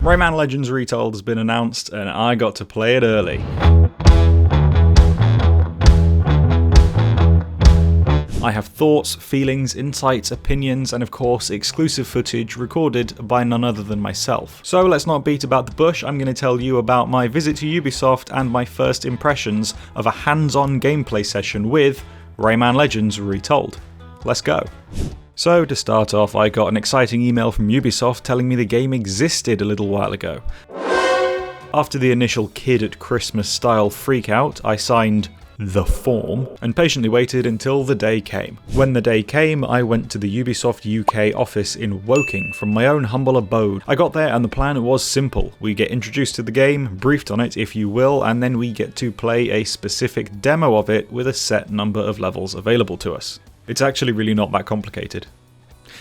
Rayman Legends Retold has been announced and I got to play it early. I have thoughts, feelings, insights, opinions, and of course exclusive footage recorded by none other than myself. So let's not beat about the bush, I'm going to tell you about my visit to Ubisoft and my first impressions of a hands-on gameplay session with Rayman Legends Retold. Let's go. So to start off, I got an exciting email from Ubisoft telling me the game existed a little while ago. After the initial kid at Christmas style freakout, I signed the form and patiently waited until the day came. When the day came, I went to the Ubisoft UK office in Woking from my own humble abode. I got there and the plan was simple. We get introduced to the game, briefed on it if you will, and then we get to play a specific demo of it with a set number of levels available to us. It's actually really not that complicated.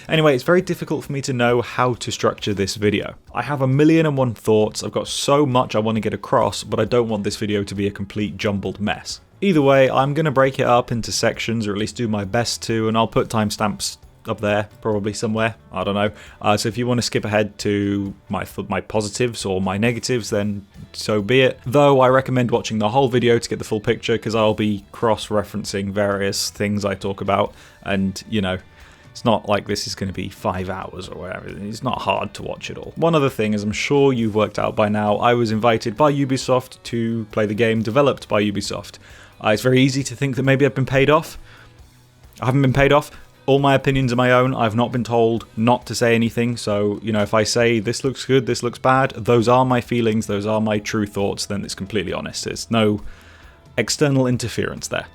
Anyway, it's very difficult for me to know how to structure this video. I have 1,000,001 thoughts, I've got so much I want to get across, but I don't want this video to be a complete jumbled mess. Either way, I'm going to break it up into sections, or at least do my best to, and I'll put timestamps up there, probably somewhere, I don't know. So if you want to skip ahead to my positives or my negatives, then so be it. Though I recommend watching the whole video to get the full picture, because I'll be cross-referencing various things I talk about, and you know, it's not like this is going to be 5 hours or whatever. It's not hard to watch it all. One other thing, as I'm sure you've worked out by now, I was invited by Ubisoft to play the game developed by Ubisoft. It's very easy to think that maybe I've been paid off. I haven't been paid off. All my opinions are my own. I've not been told not to say anything. So, you know, if I say this looks good, this looks bad, those are my feelings, those are my true thoughts, then it's completely honest. There's no external interference there.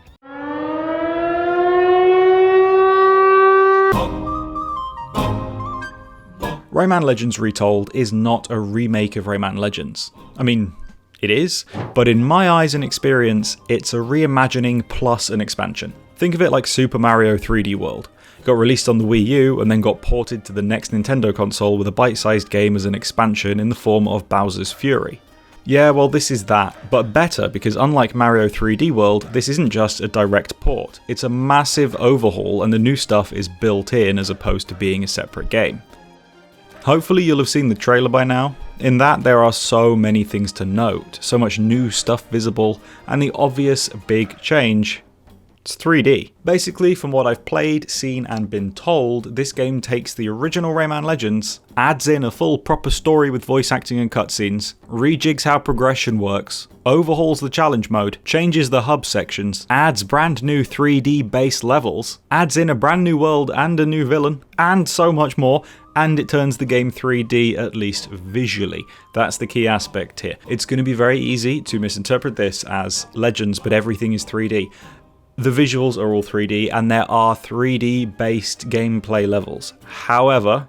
Rayman Legends Retold is not a remake of Rayman Legends. I mean, it is, but in my eyes and experience, it's a reimagining plus an expansion. Think of it like Super Mario 3D World. It got released on the Wii U and then got ported to the next Nintendo console with a bite-sized game as an expansion in the form of Bowser's Fury. Yeah, well, this is that, but better, because unlike Mario 3D World, this isn't just a direct port. It's a massive overhaul and the new stuff is built in as opposed to being a separate game. Hopefully you'll have seen the trailer by now. In that there are so many things to note, so much new stuff visible, and the obvious big change, it's 3D. Basically, from what I've played, seen and been told, this game takes the original Rayman Legends, adds in a full proper story with voice acting and cutscenes, rejigs how progression works, overhauls the challenge mode, changes the hub sections, adds brand new 3D base levels, adds in a brand new world and a new villain, and so much more, and it turns the game 3D, at least visually. That's the key aspect here. It's going to be very easy to misinterpret this as Legends, but everything is 3D. The visuals are all 3D, and there are 3D based gameplay levels. However,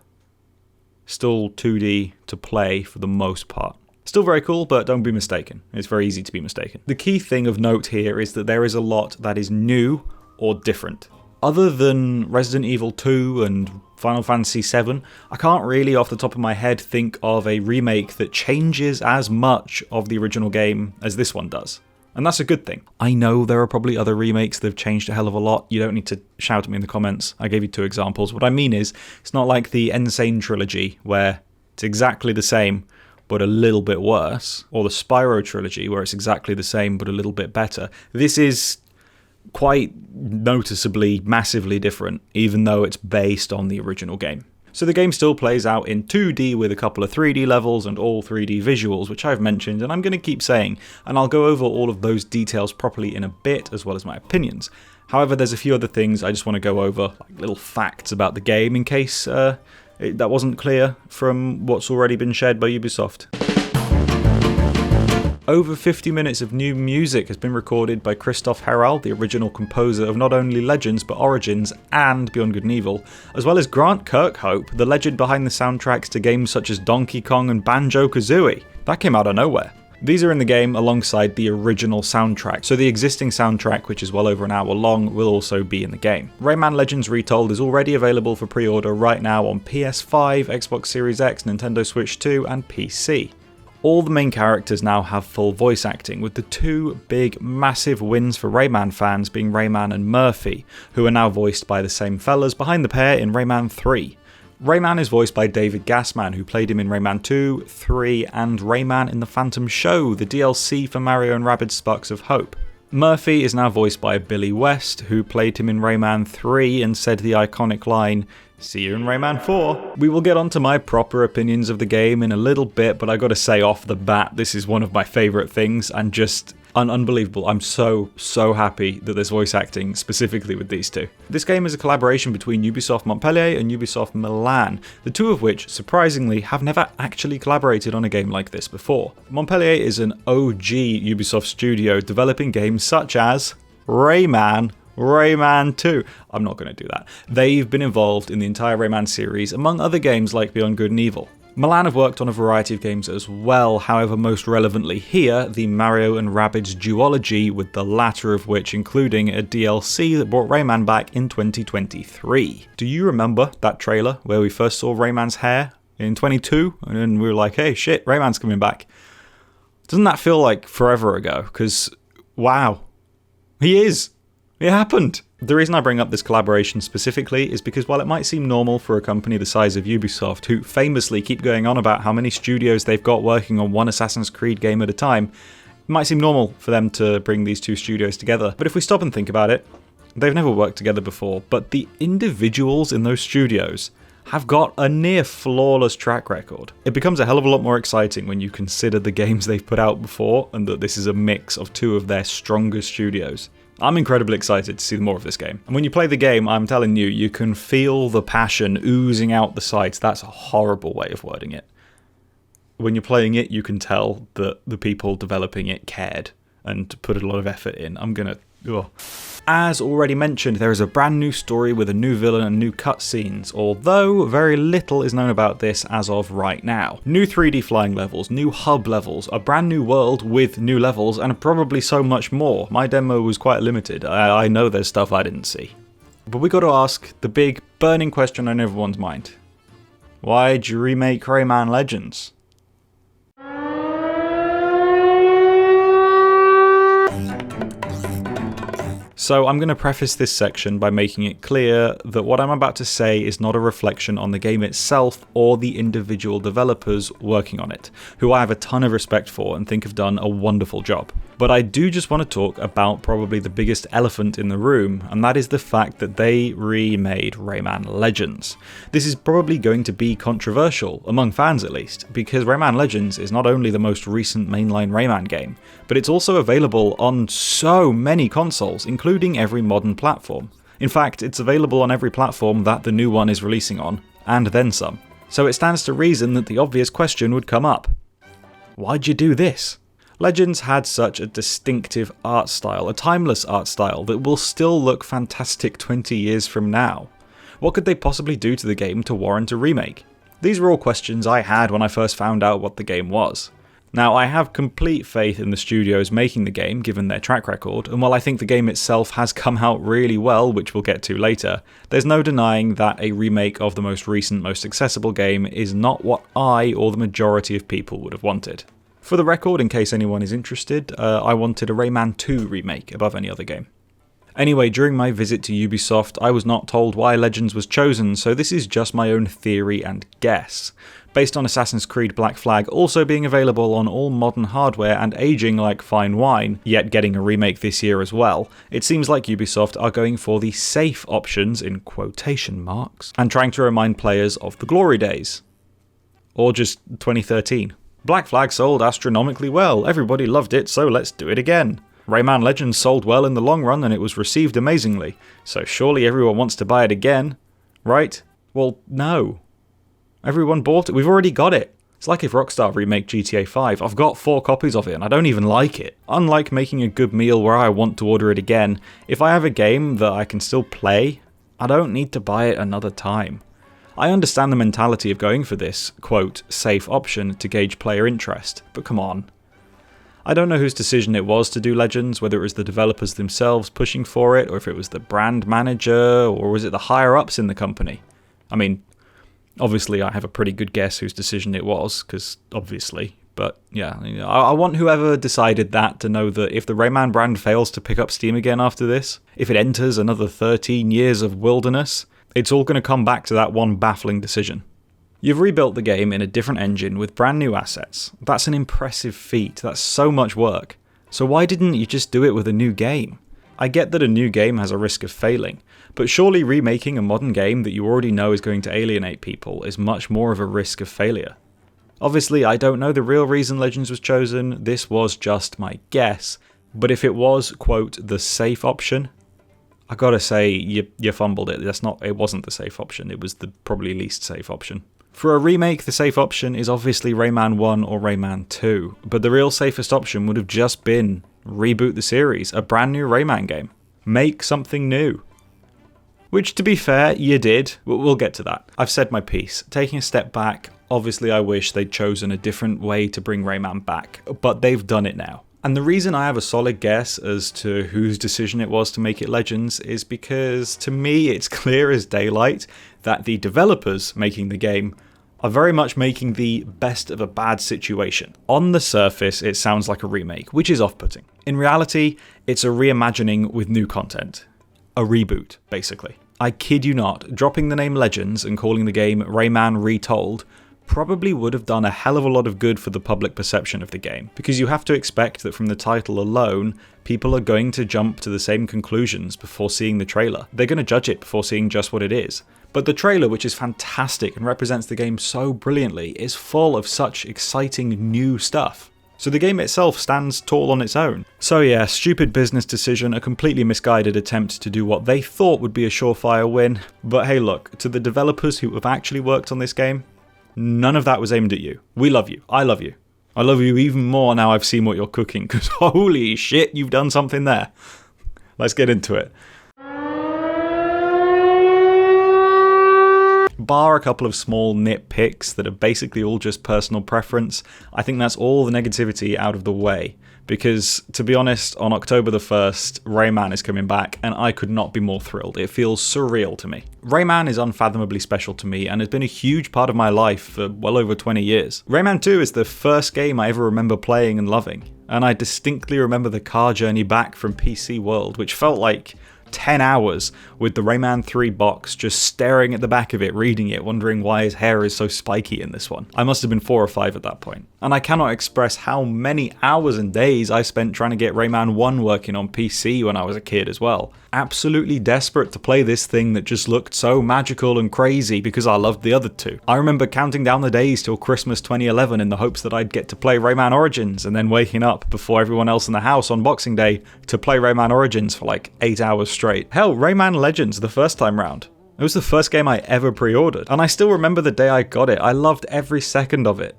still 2D to play for the most part. Still very cool, but don't be mistaken. It's very easy to be mistaken. The key thing of note here is that there is a lot that is new or different. Other than Resident Evil 2 and Final Fantasy VII, I can't really off the top of my head think of a remake that changes as much of the original game as this one does. And that's a good thing. I know there are probably other remakes that have changed a hell of a lot. You don't need to shout at me in the comments. I gave you 2 examples. What I mean is, it's not like the Insane trilogy where it's exactly the same but a little bit worse, or the Spyro trilogy where it's exactly the same but a little bit better. This is quite noticeably, massively different, even though it's based on the original game. So the game still plays out in 2D with a couple of 3D levels and all 3D visuals, which I've mentioned and I'm going to keep saying, and I'll go over all of those details properly in a bit, as well as my opinions. However, there's a few other things I just want to go over, like little facts about the game in case that wasn't clear from what's already been shared by Ubisoft. Over 50 minutes of new music has been recorded by Christoph Herald, the original composer of not only Legends but Origins and Beyond Good and Evil, as well as Grant Kirkhope, the legend behind the soundtracks to games such as Donkey Kong and Banjo-Kazooie. That came out of nowhere. These are in the game alongside the original soundtrack, so the existing soundtrack, which is well over an hour long, will also be in the game. Rayman Legends Retold is already available for pre-order right now on PS5, Xbox Series X, Nintendo Switch 2 and PC. All the main characters now have full voice acting, with the 2 big, massive wins for Rayman fans being Rayman and Murphy, who are now voiced by the same fellas behind the pair in Rayman 3. Rayman is voiced by David Gassman, who played him in Rayman 2, 3, and Rayman in the Phantom Show, the DLC for Mario and Rabbids Sparks of Hope. Murphy is now voiced by Billy West, who played him in Rayman 3 and said the iconic line, "See you in Rayman 4. We will get onto my proper opinions of the game in a little bit, but I gotta say off the bat, this is one of my favourite things and just unbelievable. I'm so happy that there's voice acting specifically with these two. This game is a collaboration between Ubisoft Montpellier and Ubisoft Milan, the two of which, surprisingly, have never actually collaborated on a game like this before. Montpellier is an OG Ubisoft studio developing games such as Rayman 2. I'm not going to do that. They've been involved in the entire Rayman series, among other games like Beyond Good and Evil. Milan have worked on a variety of games as well, however most relevantly here, the Mario and Rabbids duology, with the latter of which including a DLC that brought Rayman back in 2023. Do you remember that trailer where we first saw Rayman's hair in 22 and then we were like, hey shit, Rayman's coming back? Doesn't that feel like forever ago? Because, wow, he is. It happened. The reason I bring up this collaboration specifically is because while it might seem normal for a company the size of Ubisoft, who famously keep going on about how many studios they've got working on one Assassin's Creed game at a time, it might seem normal for them to bring these two studios together. But if we stop and think about it, they've never worked together before, but the individuals in those studios have got a near flawless track record. It becomes a hell of a lot more exciting when you consider the games they've put out before and that this is a mix of two of their strongest studios. I'm incredibly excited to see more of this game. And when you play the game, I'm telling you, you can feel the passion oozing out the sides. That's a horrible way of wording it. When you're playing it, you can tell that the people developing it cared and put a lot of effort in. As already mentioned, there is a brand new story with a new villain and new cutscenes, although very little is known about this as of right now. New 3D flying levels, new hub levels, a brand new world with new levels, and probably so much more. My demo was quite limited. I know there's stuff I didn't see. But we got to ask the big burning question on everyone's mind. Why'd you remake Rayman Legends? So I'm going to preface this section by making it clear that what I'm about to say is not a reflection on the game itself or the individual developers working on it, who I have a ton of respect for and think have done a wonderful job. But I do just want to talk about probably the biggest elephant in the room, and that is the fact that they remade Rayman Legends. This is probably going to be controversial, among fans at least, because Rayman Legends is not only the most recent mainline Rayman game, but it's also available on so many consoles, including every modern platform. In fact, it's available on every platform that the new one is releasing on, and then some. So it stands to reason that the obvious question would come up. Why'd you do this? Legends had such a distinctive art style, a timeless art style, that will still look fantastic 20 years from now. What could they possibly do to the game to warrant a remake? These were all questions I had when I first found out what the game was. Now, I have complete faith in the studios making the game, given their track record, and while I think the game itself has come out really well, which we'll get to later, there's no denying that a remake of the most recent, most accessible game is not what I or the majority of people would have wanted. For the record, in case anyone is interested, I wanted a Rayman 2 remake above any other game. Anyway, during my visit to Ubisoft, I was not told why Legends was chosen, so this is just my own theory and guess. Based on Assassin's Creed Black Flag also being available on all modern hardware and aging like fine wine, yet getting a remake this year as well, it seems like Ubisoft are going for the safe options, in quotation marks, and trying to remind players of the glory days. Or just 2013. Black Flag sold astronomically well, everybody loved it, so let's do it again. Rayman Legends sold well in the long run and it was received amazingly, so surely everyone wants to buy it again, right? Well, no. Everyone bought it, we've already got it. It's like if Rockstar remake GTA 5, I've got 4 copies of it and I don't even like it. Unlike making a good meal where I want to order it again, if I have a game that I can still play, I don't need to buy it another time. I understand the mentality of going for this, quote, safe option to gauge player interest, but come on. I don't know whose decision it was to do Legends, whether it was the developers themselves pushing for it, or if it was the brand manager, or was it the higher-ups in the company? I mean, obviously I have a pretty good guess whose decision it was, because obviously, but yeah, I want whoever decided that to know that if the Rayman brand fails to pick up steam again after this, if it enters another 13 years of wilderness, It's all going to come back to that one baffling decision. You've rebuilt the game in a different engine with brand new assets. That's an impressive feat, that's so much work. So why didn't you just do it with a new game? I get that a new game has a risk of failing, but surely remaking a modern game that you already know is going to alienate people is much more of a risk of failure. Obviously, I don't know the real reason Legends was chosen, this was just my guess, but if it was, quote, the safe option, I gotta say, you fumbled it. It wasn't the safe option, it was the probably least safe option. For a remake, the safe option is obviously Rayman 1 or Rayman 2, but the real safest option would have just been reboot the series, a brand new Rayman game. Make something new. Which, to be fair, you did. We'll get to that. I've said my piece. Taking a step back, obviously I wish they'd chosen a different way to bring Rayman back, but they've done it now. And the reason I have a solid guess as to whose decision it was to make it Legends is because, to me, it's clear as daylight that the developers making the game are very much making the best of a bad situation. On the surface, it sounds like a remake, which is off-putting. In reality, it's a reimagining with new content. A reboot, basically. I kid you not, dropping the name Legends and calling the game Rayman Retold probably would have done a hell of a lot of good for the public perception of the game, because you have to expect that from the title alone, people are going to jump to the same conclusions before seeing the trailer. They're going to judge it before seeing just what it is. But the trailer, which is fantastic and represents the game so brilliantly, is full of such exciting new stuff. So the game itself stands tall on its own. So yeah, stupid business decision, a completely misguided attempt to do what they thought would be a surefire win. But hey look, to the developers who have actually worked on this game, none of that was aimed at you. We love you. I love you. I love you even more now I've seen what you're cooking, because holy shit, you've done something there. Let's get into it. Bar a couple of small nitpicks that are basically all just personal preference, I think that's all the negativity out of the way. Because, to be honest, on October the 1st, Rayman is coming back, and I could not be more thrilled. It feels surreal to me. Rayman is unfathomably special to me, and has been a huge part of my life for well over 20 years. Rayman 2 is the first game I ever remember playing and loving, and I distinctly remember the car journey back from PC World, which felt like 10 hours with the Rayman 3 box, just staring at the back of it, reading it, wondering why his hair is so spiky in this one. I must have been 4 or 5 at that point. And I cannot express how many hours and days I spent trying to get Rayman 1 working on PC when I was a kid as well. Absolutely desperate to play this thing that just looked so magical and crazy because I loved the other two. I remember counting down the days till Christmas 2011 in the hopes that I'd get to play Rayman Origins, and then waking up before everyone else in the house on Boxing Day to play Rayman Origins for like 8 hours straight. Hell, Rayman Legends the first time round. It was the first game I ever pre-ordered, and I still remember the day I got it. I loved every second of it.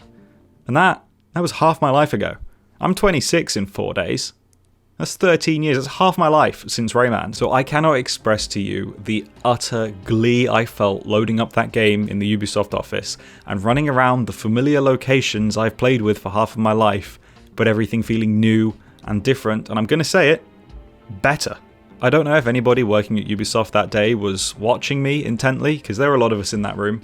And that was half my life ago. I'm 26 in 4 days. That's 13 years, that's half my life since Rayman, so I cannot express to you the utter glee I felt loading up that game in the Ubisoft office and running around the familiar locations I've played with for half of my life, but everything feeling new and different, and I'm gonna say it, better. I don't know if anybody working at Ubisoft that day was watching me intently, because there were a lot of us in that room.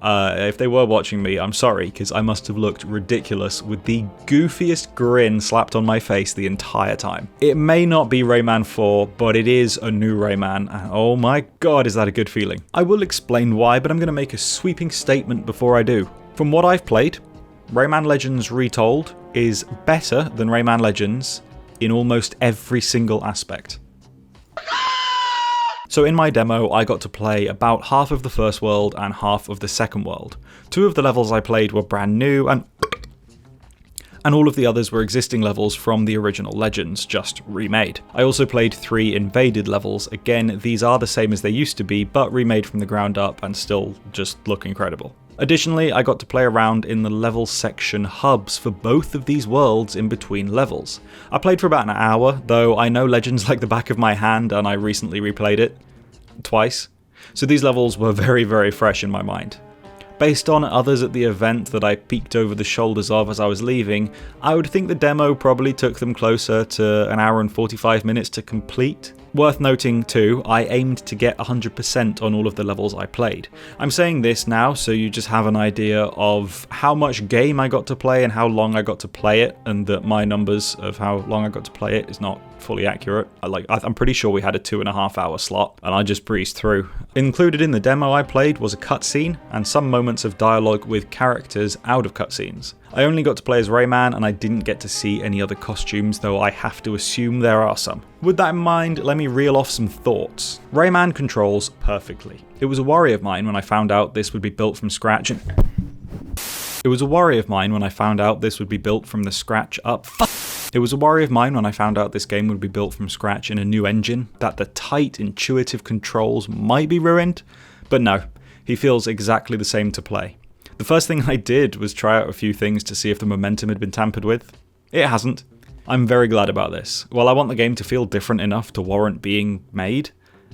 If they were watching me, I'm sorry, because I must have looked ridiculous with the goofiest grin slapped on my face the entire time. It may not be Rayman 4, but it is a new Rayman, and oh my god, is that a good feeling. I will explain why, but I'm going to make a sweeping statement before I do. From what I've played, Rayman Legends Retold is better than Rayman Legends in almost every single aspect. So in my demo, I got to play about half of the first world and half of the second world. 2 of the levels I played were brand new, and all of the others were existing levels from the original Legends, just remade. I also played 3 invaded levels. Again, these are the same as they used to be, but remade from the ground up and still just look incredible. Additionally, I got to play around in the level section hubs for both of these worlds in between levels. I played for about an hour, though I know Legends like the back of my hand and I recently replayed it twice, so these levels were very, very fresh in my mind. Based on others at the event that I peeked over the shoulders of as I was leaving, I would think the demo probably took them closer to an hour and 45 minutes to complete. Worth noting too, I aimed to get 100% on all of the levels I played. I'm saying this now so you just have an idea of how much game I got to play and how long I got to play it, and that my numbers of how long I got to play it is not fully accurate. I'm pretty sure we had a 2.5 hour slot, and I just breezed through. Included in the demo I played was a cutscene and some moments of dialogue with characters out of cutscenes. I only got to play as Rayman, and I didn't get to see any other costumes, though I have to assume there are some. With that in mind, let me reel off some thoughts. Rayman controls perfectly. It was a worry of mine when I found out this would be built from scratch and... It was a worry of mine when I found out this would be built from the scratch up. It was a worry of mine when I found out this game would be built from scratch in a new engine, that the tight, intuitive controls might be ruined. But no, he feels exactly the same to play. The first thing I did was try out a few things to see if the momentum had been tampered with. It hasn't. I'm very glad about this. While I want the game to feel different enough to warrant being made,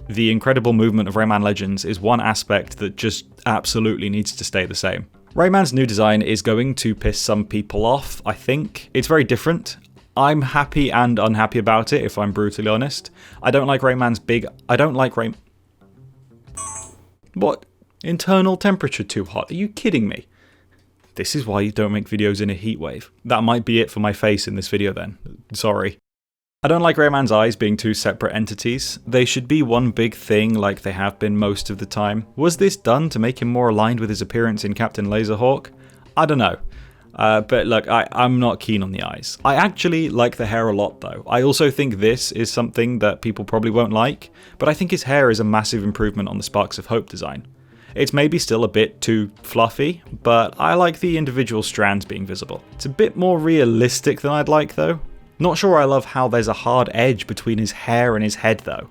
the incredible movement of Rayman Legends is one aspect that just absolutely needs to stay the same. Rayman's new design is going to piss some people off, I think. It's very different. I'm happy and unhappy about it, if I'm brutally honest. I don't like Rayman's big... What? Internal temperature too hot? Are you kidding me? This is why you don't make videos in a heatwave. That might be it for my face in this video then. Sorry. I don't like Rayman's eyes being two separate entities. They should be one big thing like they have been most of the time. Was this done to make him more aligned with his appearance in Captain Laserhawk? I don't know. But look, I'm not keen on the eyes. I actually like the hair a lot though. I also think this is something that people probably won't like, but I think his hair is a massive improvement on the Sparks of Hope design. It's maybe still a bit too fluffy, but I like the individual strands being visible. It's a bit more realistic than I'd like though. Not sure I love how there's a hard edge between his hair and his head though.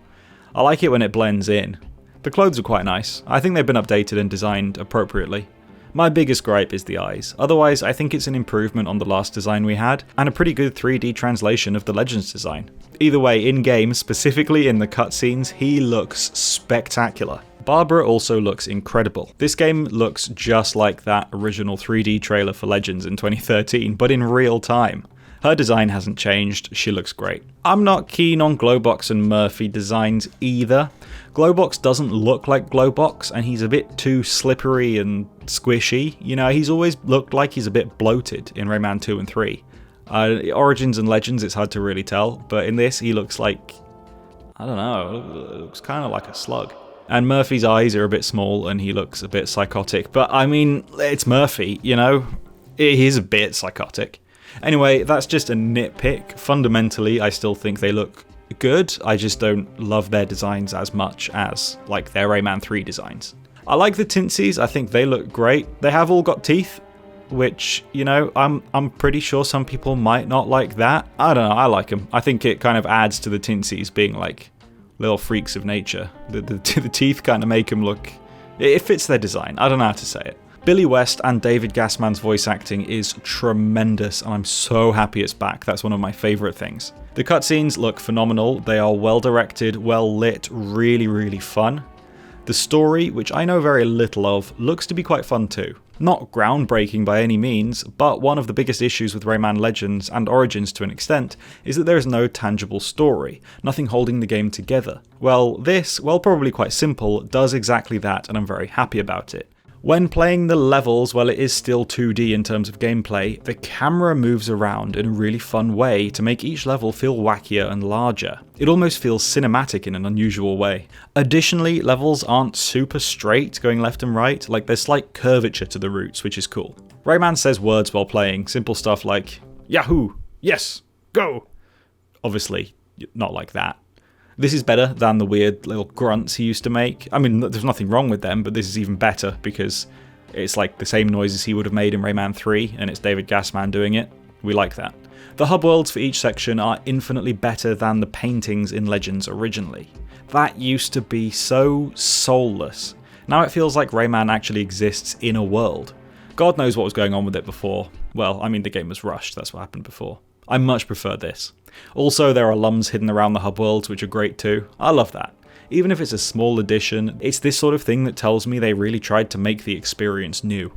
I like it when it blends in. The clothes are quite nice. I think they've been updated and designed appropriately. My biggest gripe is the eyes. Otherwise, I think it's an improvement on the last design we had, and a pretty good 3D translation of the Legends design. Either way, in-game, specifically in the cutscenes, he looks spectacular. Barbara also looks incredible. This game looks just like that original 3D trailer for Legends in 2013, but in real time. Her design hasn't changed, she looks great. I'm not keen on Glowbox and Murphy designs either. Glowbox doesn't look like Glowbox, and he's a bit too slippery and squishy. You know, he's always looked like he's a bit bloated in Rayman 2 and 3. Origins and Legends, it's hard to really tell, but in this he looks like, I don't know, it looks kind of like a slug. And Murphy's eyes are a bit small and he looks a bit psychotic, but I mean, it's Murphy, you know? He is a bit psychotic. Anyway, that's just a nitpick. Fundamentally, I still think they look good. I just don't love their designs as much as, like, their Rayman 3 designs. I like the Tintsies. I think they look great. They have all got teeth, which, you know, I'm pretty sure some people might not like that. I don't know, I like them. I think it kind of adds to the Tintsies being, like, little freaks of nature. The teeth kind of make them look... It fits their design. I don't know how to say it. Billy West and David Gassman's voice acting is tremendous, and I'm so happy it's back. That's one of my favourite things. The cutscenes look phenomenal. They are well directed, well lit, really, really fun. The story, which I know very little of, looks to be quite fun too. Not groundbreaking by any means, but one of the biggest issues with Rayman Legends and Origins to an extent is that there is no tangible story, nothing holding the game together. Well, this, while probably quite simple, does exactly that, and I'm very happy about it. When playing the levels, well, it is still 2D in terms of gameplay, the camera moves around in a really fun way to make each level feel wackier and larger. It almost feels cinematic in an unusual way. Additionally, levels aren't super straight going left and right, like there's slight curvature to the routes, which is cool. Rayman says words while playing, simple stuff like, Yahoo! Yes! Go! Obviously, not like that. This is better than the weird little grunts he used to make. I mean, there's nothing wrong with them, but this is even better because it's like the same noises he would have made in Rayman 3, and it's David Gassman doing it. We like that. The hub worlds for each section are infinitely better than the paintings in Legends originally. That used to be so soulless. Now it feels like Rayman actually exists in a world. God knows what was going on with it before. Well, I mean, the game was rushed, that's what happened before. I much prefer this. Also, there are lums hidden around the hub worlds, which are great too. I love that. Even if it's a small addition, it's this sort of thing that tells me they really tried to make the experience new.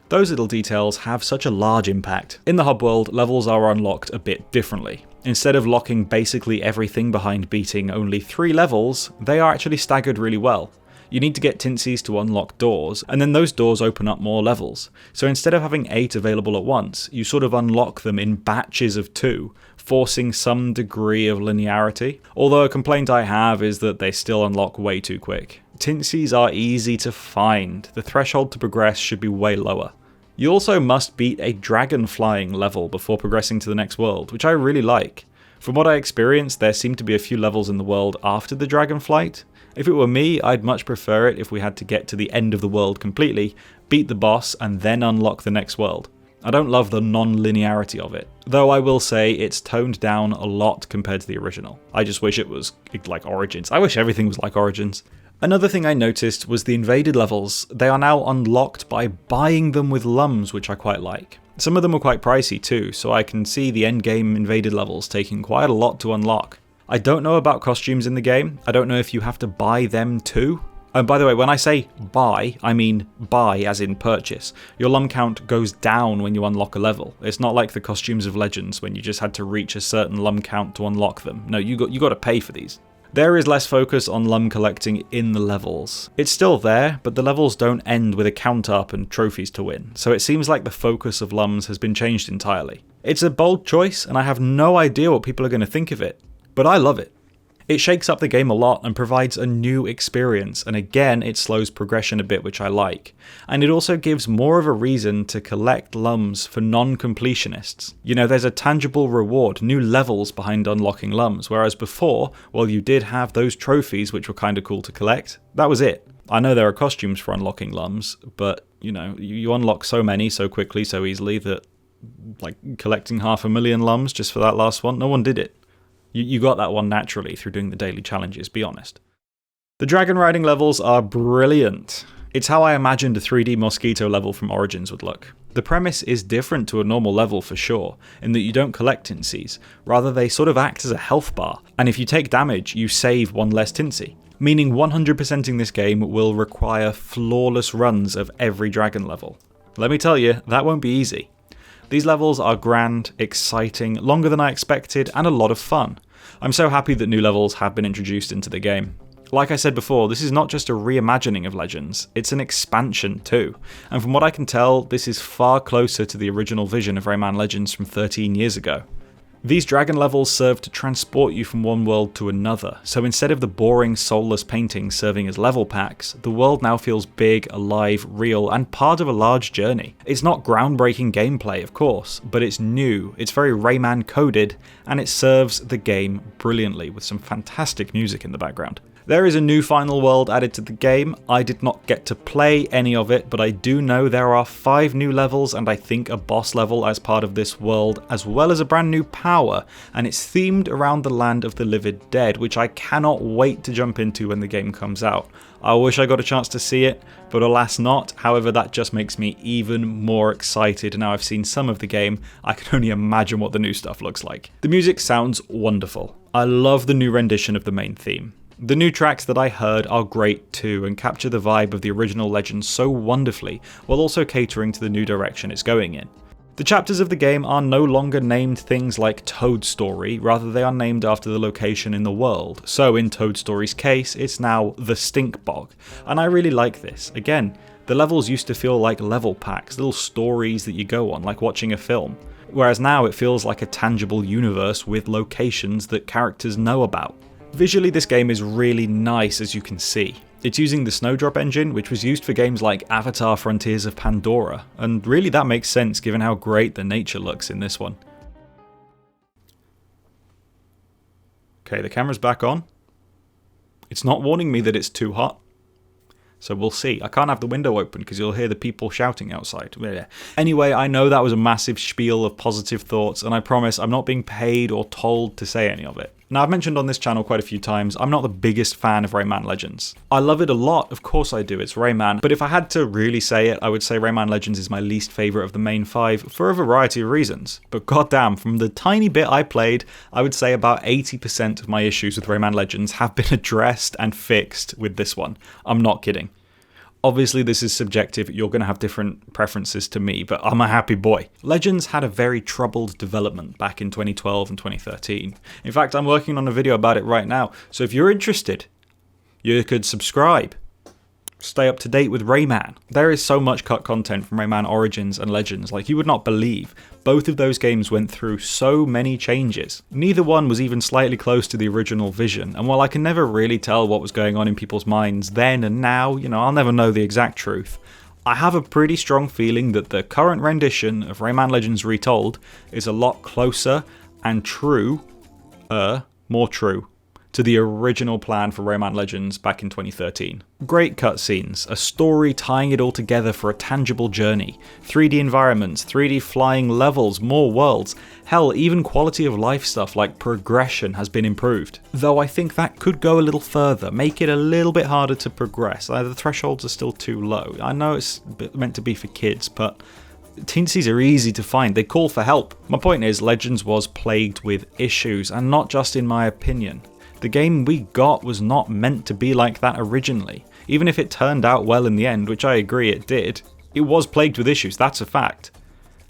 Those little details have such a large impact. In the hub world, levels are unlocked a bit differently. Instead of locking basically everything behind beating only 3 levels, they are actually staggered really well. You need to get Tinsies to unlock doors, and then those doors open up more levels. So instead of having 8 available at once, you sort of unlock them in batches of 2, forcing some degree of linearity. Although a complaint I have is that they still unlock way too quick. Tinsies are easy to find, the threshold to progress should be way lower. You also must beat a dragon flying level before progressing to the next world, which I really like. From what I experienced, there seemed to be a few levels in the world after the dragon flight. If it were me, I'd much prefer it if we had to get to the end of the world completely, beat the boss, and then unlock the next world. I don't love the non-linearity of it, though I will say it's toned down a lot compared to the original. I just wish it was like Origins. I wish everything was like Origins. Another thing I noticed was the invaded levels. They are now unlocked by buying them with lums, which I quite like. Some of them are quite pricey too, so I can see the endgame invaded levels taking quite a lot to unlock. I don't know about costumes in the game. I don't know if you have to buy them too. And by the way, when I say buy, I mean buy as in purchase. Your lum count goes down when you unlock a level. It's not like the costumes of Legends when you just had to reach a certain lum count to unlock them. No, you got to pay for these. There is less focus on lum collecting in the levels. It's still there, but the levels don't end with a count up and trophies to win, so it seems like the focus of lums has been changed entirely. It's a bold choice, and I have no idea what people are going to think of it, but I love it. It shakes up the game a lot and provides a new experience, and again it slows progression a bit, which I like. And it also gives more of a reason to collect lums for non-completionists. You know, there's a tangible reward, new levels behind unlocking lums, whereas before, well, you did have those trophies which were kind of cool to collect. That was it. I know there are costumes for unlocking lums, but you know, you unlock so many so quickly, so easily that like collecting 500,000 lums just for that last one, no one did it. You got that one naturally through doing the daily challenges, be honest. The dragon riding levels are brilliant. It's how I imagined a 3D Mosquito level from Origins would look. The premise is different to a normal level for sure, in that you don't collect Tinsies, rather they sort of act as a health bar, and if you take damage, you save 1 less Tinsie. Meaning 100%ing this game will require flawless runs of every dragon level. Let me tell you, that won't be easy. These levels are grand, exciting, longer than I expected, and a lot of fun. I'm so happy that new levels have been introduced into the game. Like I said before, this is not just a reimagining of Legends, it's an expansion too. And from what I can tell, this is far closer to the original vision of Rayman Legends from 13 years ago. These dragon levels serve to transport you from one world to another, so instead of the boring, soulless paintings serving as level packs, the world now feels big, alive, real, and part of a large journey. It's not groundbreaking gameplay, of course, but it's new, it's very Rayman coded, and it serves the game brilliantly with some fantastic music in the background. There is a new final world added to the game. I did not get to play any of it, but I do know there are 5 new levels and I think a boss level as part of this world, as well as a brand new power, and it's themed around the land of the living dead, which I cannot wait to jump into when the game comes out. I wish I got a chance to see it, but alas not. However, that just makes me even more excited. Now I've seen some of the game, I can only imagine what the new stuff looks like. The music sounds wonderful. I love the new rendition of the main theme. The new tracks that I heard are great too and capture the vibe of the original Legends so wonderfully, while also catering to the new direction it's going in. The chapters of the game are no longer named things like Toad Story, rather they are named after the location in the world. So in Toad Story's case, it's now the Stink Bog, and I really like this. Again, the levels used to feel like level packs, little stories that you go on, like watching a film. Whereas now it feels like a tangible universe with locations that characters know about. Visually, this game is really nice, as you can see. It's using the Snowdrop engine, which was used for games like Avatar Frontiers of Pandora, and really that makes sense given how great the nature looks in this one. Okay, the camera's back on. It's not warning me that it's too hot. So we'll see. I can't have the window open because you'll hear the people shouting outside. Anyway, I know that was a massive spiel of positive thoughts, and I promise I'm not being paid or told to say any of it. Now, I've mentioned on this channel quite a few times, I'm not the biggest fan of Rayman Legends. I love it a lot, of course I do, it's Rayman, but if I had to really say it, I would say Rayman Legends is my least favourite of the main 5 for a variety of reasons. But goddamn, from the tiny bit I played, I would say about 80% of my issues with Rayman Legends have been addressed and fixed with this one. I'm not kidding. Obviously this is subjective, you're going to have different preferences to me, but I'm a happy boy. Legends had a very troubled development back in 2012 and 2013. In fact, I'm working on a video about it right now, so if you're interested, you could subscribe. Stay up to date with Rayman. There is so much cut content from Rayman Origins and Legends, like you would not believe. Both of those games went through so many changes. Neither one was even slightly close to the original vision, and while I can never really tell what was going on in people's minds then and now, I'll never know the exact truth. I have a pretty strong feeling that the current rendition of Rayman Legends Retold is a lot closer and more true to the original plan for Rayman Legends back in 2013. Great cutscenes, a story tying it all together for a tangible journey, 3D environments, 3D flying levels, more worlds, hell, even quality of life stuff like progression has been improved. Though I think that could go a little further, make it a little bit harder to progress. The thresholds are still too low. I know it's meant to be for kids, but teensies are easy to find, they call for help. My point is, Legends was plagued with issues, and not just in my opinion. The game we got was not meant to be like that originally. Even if it turned out well in the end, which I agree it did, it was plagued with issues, that's a fact.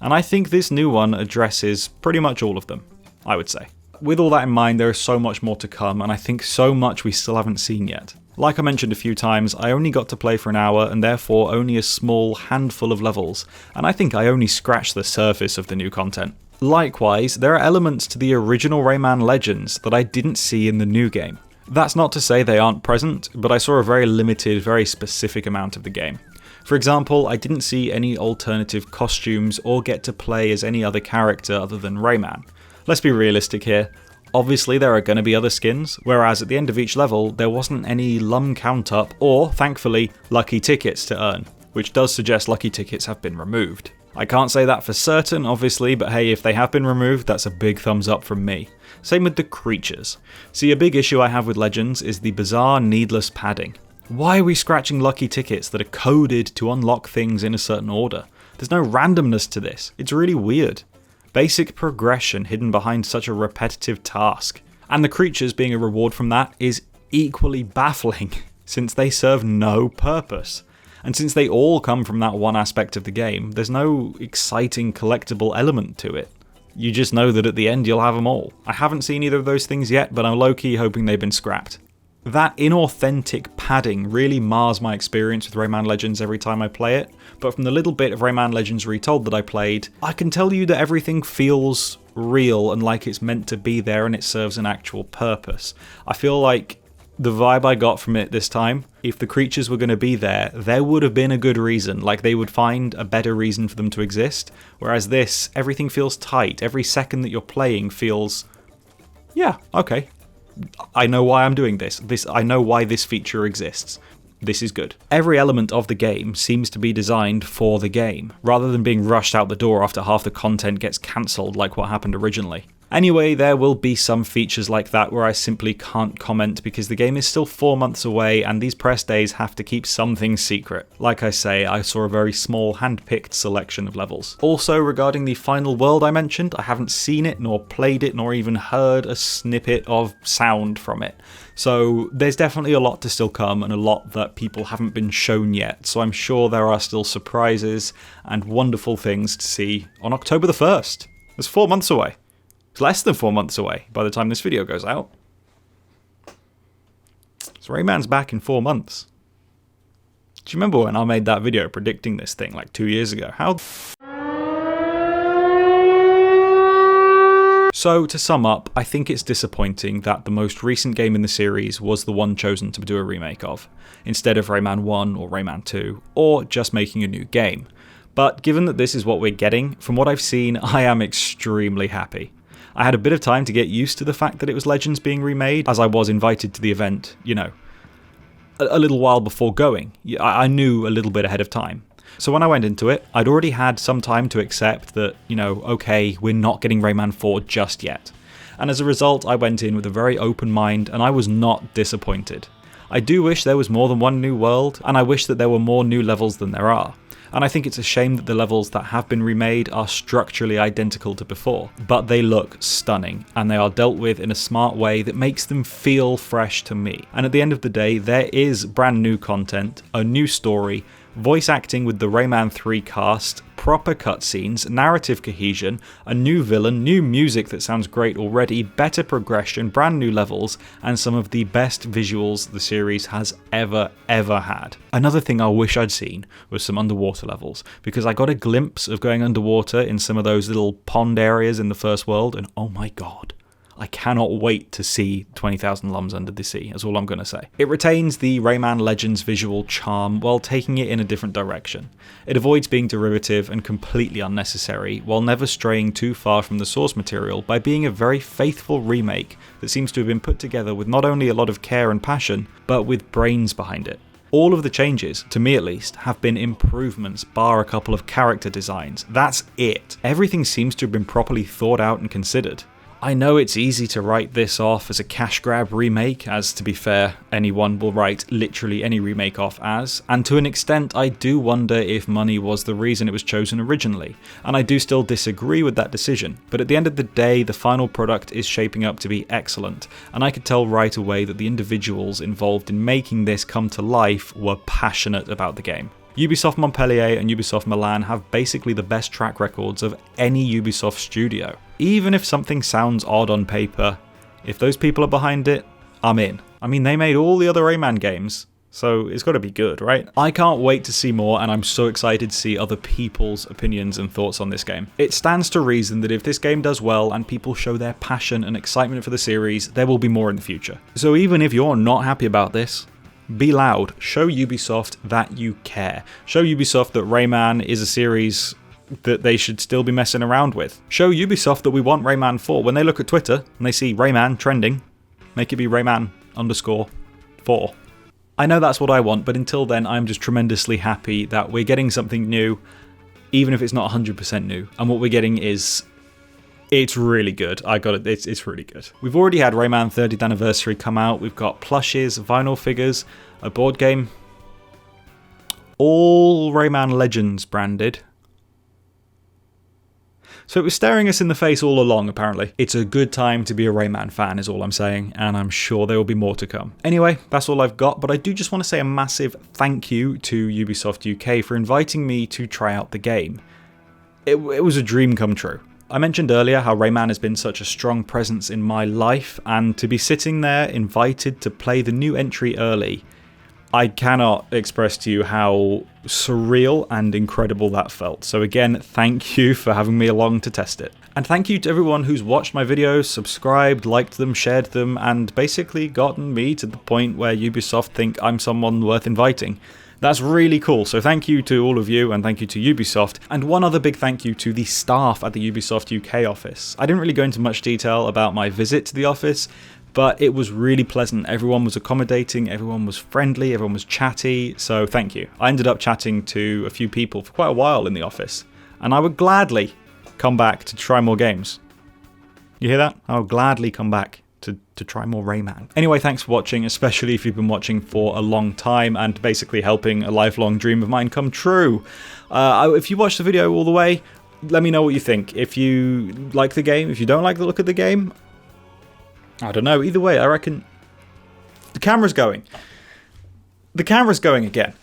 And I think this new one addresses pretty much all of them, I would say. With all that in mind, there is so much more to come, and I think so much we still haven't seen yet. Like I mentioned a few times, I only got to play for an hour and therefore only a small handful of levels, and I think I only scratched the surface of the new content. Likewise, there are elements to the original Rayman Legends that I didn't see in the new game. That's not to say they aren't present, but I saw a very limited, very specific amount of the game. For example, I didn't see any alternative costumes or get to play as any other character other than Rayman. Let's be realistic here. Obviously there are going to be other skins, whereas at the end of each level there wasn't any lum count up or, thankfully, lucky tickets to earn, which does suggest lucky tickets have been removed. I can't say that for certain, obviously, but hey, if they have been removed, that's a big thumbs up from me. Same with the creatures. See, a big issue I have with Legends is the bizarre, needless padding. Why are we scratching lucky tickets that are coded to unlock things in a certain order? There's no randomness to this. It's really weird. Basic progression hidden behind such a repetitive task. And the creatures being a reward from that is equally baffling, since they serve no purpose. And since they all come from that one aspect of the game, there's no exciting collectible element to it. You just know that at the end you'll have them all. I haven't seen either of those things yet, but I'm low-key hoping they've been scrapped. That inauthentic padding really mars my experience with Rayman Legends every time I play it, but from the little bit of Rayman Legends Retold that I played, I can tell you that everything feels real and like it's meant to be there and it serves an actual purpose. I feel like the vibe I got from it this time, if the creatures were going to be there, there would have been a good reason, like they would find a better reason for them to exist, whereas this, everything feels tight, every second that you're playing feels, yeah, okay, I know why I'm doing this, I know why this feature exists. This is good. Every element of the game seems to be designed for the game, rather than being rushed out the door after half the content gets cancelled like what happened originally. Anyway, there will be some features like that where I simply can't comment because the game is still 4 months away and these press days have to keep some things secret. Like I say, I saw a very small hand-picked selection of levels. Also, regarding the final world I mentioned, I haven't seen it, nor played it, nor even heard a snippet of sound from it. So there's definitely a lot to still come and a lot that people haven't been shown yet, so I'm sure there are still surprises and wonderful things to see on October the 1st. It's 4 months away. It's less than 4 months away by the time this video goes out. So Rayman's back in 4 months. Do you remember when I made that video predicting this thing like 2 years ago? So to sum up, I think it's disappointing that the most recent game in the series was the one chosen to do a remake of, instead of Rayman 1 or Rayman 2, or just making a new game. But given that this is what we're getting, from what I've seen, I am extremely happy. I had a bit of time to get used to the fact that it was Legends being remade, as I was invited to the event, a little while before going. I knew a little bit ahead of time. So when I went into it, I'd already had some time to accept that, okay, we're not getting Rayman 4 just yet. And as a result, I went in with a very open mind, and I was not disappointed. I do wish there was more than one new world, and I wish that there were more new levels than there are. And I think it's a shame that the levels that have been remade are structurally identical to before, but they look stunning, and they are dealt with in a smart way that makes them feel fresh to me. And at the end of the day, there is brand new content, a new story, voice acting with the Rayman 3 cast, proper cutscenes, narrative cohesion, a new villain, new music that sounds great already, better progression, brand new levels, and some of the best visuals the series has ever had. Another thing I wish I'd seen was some underwater levels, because I got a glimpse of going underwater in some of those little pond areas in the first world, and oh my god. I cannot wait to see 20,000 Lums Under the Sea, that's all I'm going to say. It retains the Rayman Legends visual charm while taking it in a different direction. It avoids being derivative and completely unnecessary, while never straying too far from the source material by being a very faithful remake that seems to have been put together with not only a lot of care and passion, but with brains behind it. All of the changes, to me at least, have been improvements bar a couple of character designs. That's it. Everything seems to have been properly thought out and considered. I know it's easy to write this off as a cash grab remake, as to be fair, anyone will write literally any remake off as, and to an extent I do wonder if money was the reason it was chosen originally, and I do still disagree with that decision, but at the end of the day the final product is shaping up to be excellent, and I could tell right away that the individuals involved in making this come to life were passionate about the game. Ubisoft Montpellier and Ubisoft Milan have basically the best track records of any Ubisoft studio. Even if something sounds odd on paper, if those people are behind it, I'm in. I mean, they made all the other Rayman games, so it's got to be good, right? I can't wait to see more, and I'm so excited to see other people's opinions and thoughts on this game. It stands to reason that if this game does well and people show their passion and excitement for the series, there will be more in the future. So even if you're not happy about this, be loud. Show Ubisoft that you care. Show Ubisoft that Rayman is a series that they should still be messing around with. Show Ubisoft that we want Rayman 4. When they look at Twitter and they see Rayman trending, make it be Rayman_4. I know that's what I want, but until then I'm just tremendously happy that we're getting something new, even if it's not 100% new. And what we're getting is... it's really good. It's really good. We've already had Rayman 30th Anniversary come out. We've got plushes, vinyl figures, a board game. All Rayman Legends branded. So it was staring us in the face all along, apparently. It's a good time to be a Rayman fan is all I'm saying, and I'm sure there will be more to come. Anyway, that's all I've got, but I do just want to say a massive thank you to Ubisoft UK for inviting me to try out the game. It was a dream come true. I mentioned earlier how Rayman has been such a strong presence in my life, and to be sitting there invited to play the new entry early, I cannot express to you how surreal and incredible that felt. So again, thank you for having me along to test it. And thank you to everyone who's watched my videos, subscribed, liked them, shared them, and basically gotten me to the point where Ubisoft think I'm someone worth inviting. That's really cool, so thank you to all of you, and thank you to Ubisoft. And one other big thank you to the staff at the Ubisoft UK office. I didn't really go into much detail about my visit to the office, but it was really pleasant. Everyone was accommodating, everyone was friendly, everyone was chatty, so thank you. I ended up chatting to a few people for quite a while in the office, and I would gladly come back to try more games. You hear that? I would gladly come back to try more Rayman. Anyway, thanks for watching, especially if you've been watching for a long time and basically helping a lifelong dream of mine come true. If you watched the video all the way, let me know what you think. If you like the game, if you don't like the look of the game, I don't know. Either way, I reckon the camera's going. The camera's going again.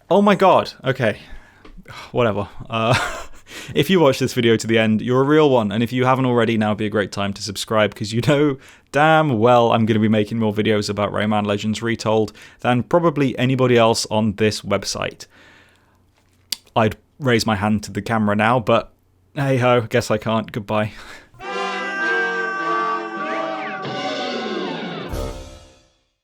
Oh my god. Okay. Whatever. If you watch this video to the end, you're a real one, and if you haven't already, now would be a great time to subscribe, because you know damn well I'm going to be making more videos about Rayman Legends Retold than probably anybody else on this website. I'd raise my hand to the camera now, but hey ho, guess I can't. Goodbye.